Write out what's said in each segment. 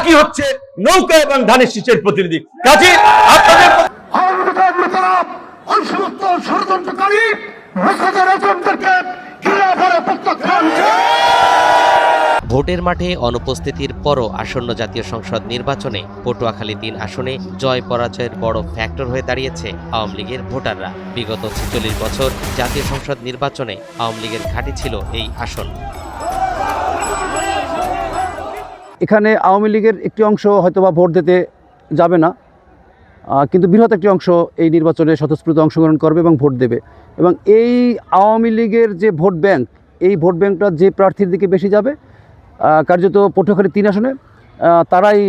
বাকি হচ্ছে নৌকা এবং ধানের শীষের প্রতিনিধি। কাজে আপনাদের ওই সমস্ত ষড়যন্ত্রকারী মেসেজের এজেন্টদেরকে ঘিরে ধরে প্রত্যাখ্যান। ভোটের মাঠে অনুপস্থিতির পরও আসন্ন জাতীয় সংসদ নির্বাচনে পটুয়াখালী ৩ আসনে জয় পরাজয়ের বড় ফ্যাক্টর হয়ে দাঁড়িয়েছে আওয়ামী লীগের ভোটাররা। বিগত ৪৬ বছর জাতীয় সংসদ নির্বাচনে আওয়ামী লীগের ঘাঁটি ছিল এই আসন। এখানে আওয়ামী লীগের একটি অংশ হয়তোবা ভোট দিতে যাবে না, কিন্তু বৃহৎ একটি অংশ এই নির্বাচনে স্বতঃস্ফূর্ত অংশগ্রহণ করবে এবং ভোট দেবে। এবং এই আওয়ামী লীগের যে ভোট ব্যাংক, এই ভোট ব্যাংকটা যে প্রার্থীর দিকে বেশি যাবে, কার্যত পটুয়াখালী ৩ আসনে তারাই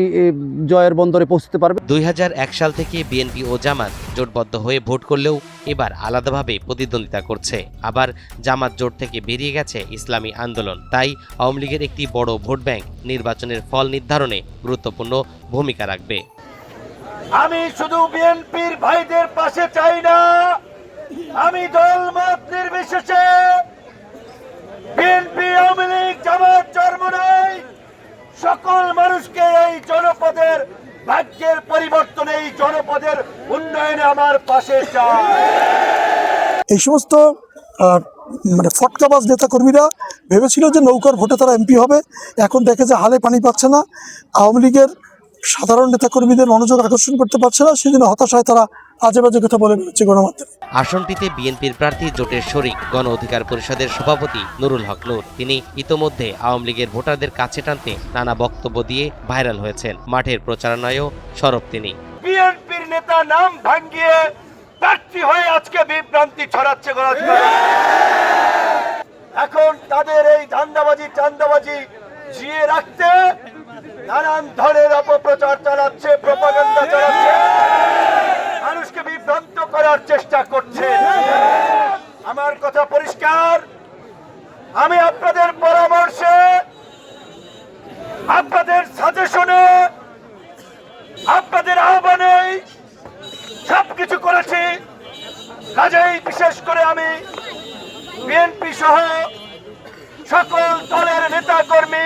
জয়ের বন্দরে পৌঁছতে পারবে। ২০০১ সাল থেকে বিএনপি ও জামাত জোটবদ্ধ হয়ে ভোট করলেও এবার আলাদাভাবে প্রতিদ্বন্দ্বিতা করছে। আবার জামাত জোট থেকে বেরিয়ে গেছে ইসলামী আন্দোলন। তাই আওয়ামী লীগের একটি বড় ভোট ব্যাংক নির্বাচনের ফল নির্ধারণে গুরুত্বপূর্ণ ভূমিকা রাখবে। আমি শুধু বিএনপির ভাইদের পাশে চাই না, আমি দল মত নির্বিশেষে বিএনপি, আওয়ামী লীগ, জামাত জন্ম নয়, সকল মানুষকে এই জনপদের ভাগ্যের পরিবর্তনে, এই জনপদের উন্নয়নে আমার পাশে চাই। এই সমস্ত ফটকাবাজ নেতা কর্মীরা ভেবেছিল যে নৌকার ভোটে তারা এমপি হবে, এখন দেখে যে হালে পানি পাচ্ছে না, আওয়ামী লীগের সাধারণ নেতাকর্মীদের মনোযোগ আকর্ষণ করতে পারছে না, সেজন্য হতাশায় তারা আজে বাজে কথা বলে বেড়াচ্ছে গণমাধ্যমে। আসনটিতে বিএনপির প্রার্থী জোটের শরিক গণ অধিকার পরিষদের সভাপতি নুরুল হক নূর। তিনি ইতোমধ্যে আওয়ামী লীগের ভোটারদের কাছে টানতে নানা বক্তব্য দিয়ে ভাইরাল হয়েছেন। মাঠের প্রচারণায়ও সরব তিনি। বিএনপির নেতা নাম ভাঙ্গিয়ে প্রার্থী হয়ে আজকে বিভ্রান্তি ছড়াচ্ছে। এখন তাদের এই চান্দাবাজি জিয়ে রাখতে নানান ধরনের অপপ্রচার চালাচ্ছে, প্রপাগান্ডা চালাচ্ছে, মানুষকে বিভ্রান্ত করার চেষ্টা করছে। আমার কথা পরিষ্কার, আমি আপনাদের পরামর্শে, আপনাদের সাজেশনে, আপনাদের আহ্বানে সবকিছু করেছি। কাজেই বিশেষ করে আমি বিএনপি সহ সকল দলের নেতা কর্মী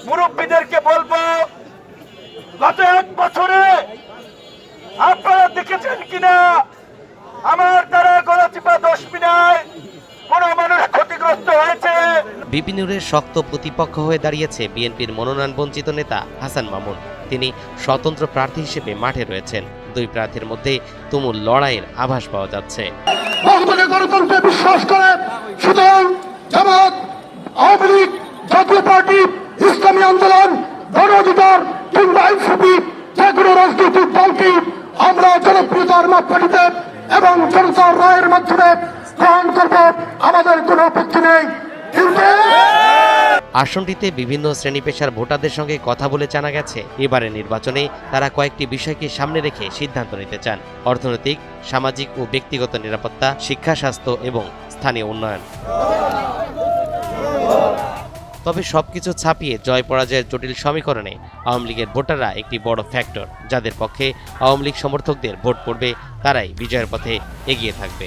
মুরব্বীদেরকে বলবো, গত 1 বছরে আপনারা দেখেছেন কিনা আমার দ্বারা গলাচিপা 10 মিনায় কোন মানুষ ক্ষতিগ্রস্ত হয়েছে? বিপিনুরের শক্ত প্রতিপক্ষ হয়ে দাঁড়িয়েছে বিএনপির মনোনয়ন বঞ্চিত নেতা হাসান মামুন। তিনি স্বতন্ত্র প্রার্থী হিসেবে মাঠে রয়েছেন। দুই প্রার্থীর মধ্যে তুমুল লড়াইয়ের আভাস পাওয়া যাচ্ছে। গণতন্ত্রে বিশ্বাস করে সুতরাং জামাত, আওয়ামী লীগ, জাতীয় পার্টি, ইসলামী আন্দোলন, গণ অধিকার কিংবা এনসিপি, যে কোনো রাজনৈতিক দলকে আমরা জনপ্রিয়তার মাপকাঠিতে এবং জনতার রায়ের মাধ্যমে গ্রহণ করব, আমাদের কোনো আপত্তি নেই। কিন্তু আসনটিতে বিভিন্ন শ্রেণী পেশার ভোটারদের সঙ্গে কথা বলে জানা গেছে, এবারে নির্বাচনে তারা কয়েকটি বিষয়কে সামনে রেখে সিদ্ধান্ত নিতে চান: অর্থনৈতিক, সামাজিক ও ব্যক্তিগত নিরাপত্তা, শিক্ষা, স্বাস্থ্য এবং স্থানীয় উন্নয়ন। তবে সবকিছু ছাপিয়ে জয় পরাজয়ের জটিল সমীকরণে আওয়ামী লীগের ভোটাররা একটি বড় ফ্যাক্টর। যাদের পক্ষে আওয়ামী লীগ সমর্থকদের ভোট পড়বে, তারাই বিজয়ের পথে এগিয়ে থাকবে।